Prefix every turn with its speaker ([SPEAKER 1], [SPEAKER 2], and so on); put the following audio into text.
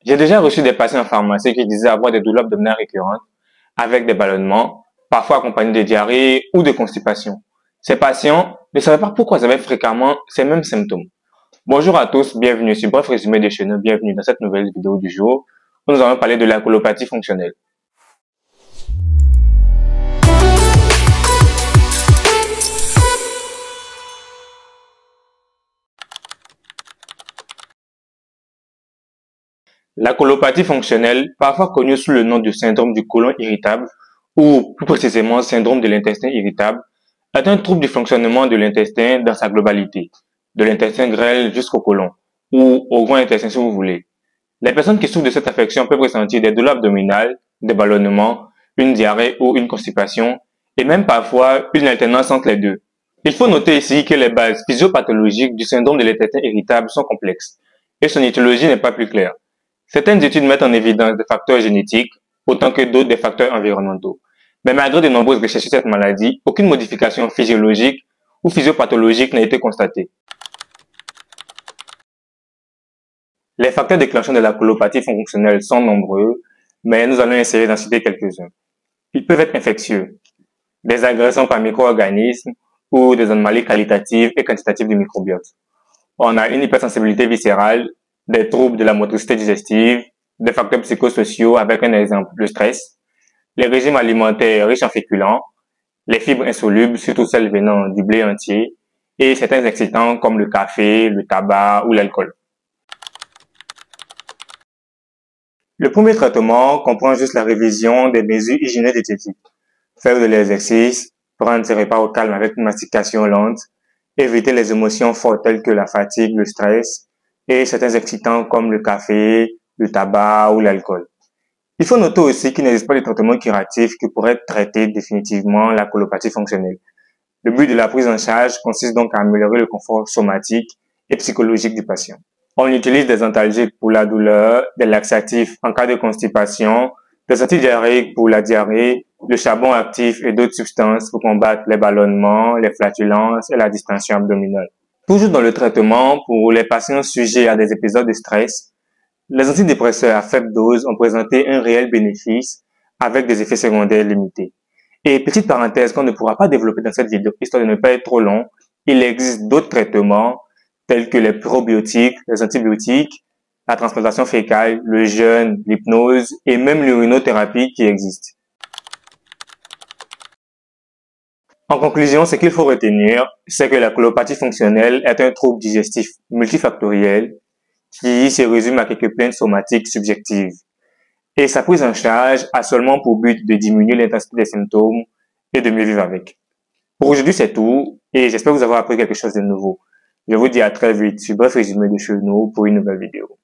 [SPEAKER 1] J'ai déjà reçu des patients en pharmacie qui disaient avoir des douleurs abdominales récurrentes avec des ballonnements, parfois accompagnés de diarrhée ou de constipation. Ces patients ne savaient pas pourquoi ils avaient fréquemment ces mêmes symptômes. Bonjour à tous, bienvenue sur Bref Résumé des Chenaux, bienvenue dans cette nouvelle vidéo du jour où nous allons parler de la colopathie fonctionnelle. La colopathie fonctionnelle, parfois connue sous le nom du syndrome du côlon irritable ou plus précisément syndrome de l'intestin irritable, est un trouble du fonctionnement de l'intestin dans sa globalité, de l'intestin grêle jusqu'au côlon ou au grand intestin si vous voulez. Les personnes qui souffrent de cette affection peuvent ressentir des douleurs abdominales, des ballonnements, une diarrhée ou une constipation et même parfois une alternance entre les deux. Il faut noter ici que les bases physiopathologiques du syndrome de l'intestin irritable sont complexes et son étiologie n'est pas plus claire. Certaines études mettent en évidence des facteurs génétiques, autant que d'autres des facteurs environnementaux. Mais malgré de nombreuses recherches sur cette maladie, aucune modification physiologique ou physiopathologique n'a été constatée. Les facteurs déclenchants de la colopathie fonctionnelle sont nombreux, mais nous allons essayer d'en citer quelques-uns. Ils peuvent être infectieux, des agressions par micro-organismes ou des anomalies qualitatives et quantitatives du microbiote. On a une hypersensibilité viscérale, des troubles de la motricité digestive, des facteurs psychosociaux avec un exemple, le stress, les régimes alimentaires riches en féculents, les fibres insolubles, surtout celles venant du blé entier, et certains excitants comme le café, le tabac ou l'alcool. Le premier traitement comprend juste la révision des mesures hygiéniques diététiques, faire de l'exercice, prendre ses repas au calme avec une mastication lente, éviter les émotions fortes telles que la fatigue, le stress, et certains excitants comme le café, le tabac ou l'alcool. Il faut noter aussi qu'il n'existe pas de traitement curatif qui pourrait traiter définitivement la colopathie fonctionnelle. Le but de la prise en charge consiste donc à améliorer le confort somatique et psychologique du patient. On utilise des antalgiques pour la douleur, des laxatifs en cas de constipation, des antidiarrhéiques pour la diarrhée, le charbon actif et d'autres substances pour combattre les ballonnements, les flatulences et la distension abdominale. Toujours dans le traitement, pour les patients sujets à des épisodes de stress, les antidépresseurs à faible dose ont présenté un réel bénéfice avec des effets secondaires limités. Et petite parenthèse qu'on ne pourra pas développer dans cette vidéo, histoire de ne pas être trop long, il existe d'autres traitements tels que les probiotiques, les antibiotiques, la transplantation fécale, le jeûne, l'hypnose et même l'urinothérapie qui existent. En conclusion, ce qu'il faut retenir, c'est que la colopathie fonctionnelle est un trouble digestif multifactoriel qui se résume à quelques plaintes somatiques subjectives. Et sa prise en charge a seulement pour but de diminuer l'intensité des symptômes et de mieux vivre avec. Pour aujourd'hui, c'est tout et j'espère vous avoir appris quelque chose de nouveau. Je vous dis à très vite sur Bref Résumé de Chenaux pour une nouvelle vidéo.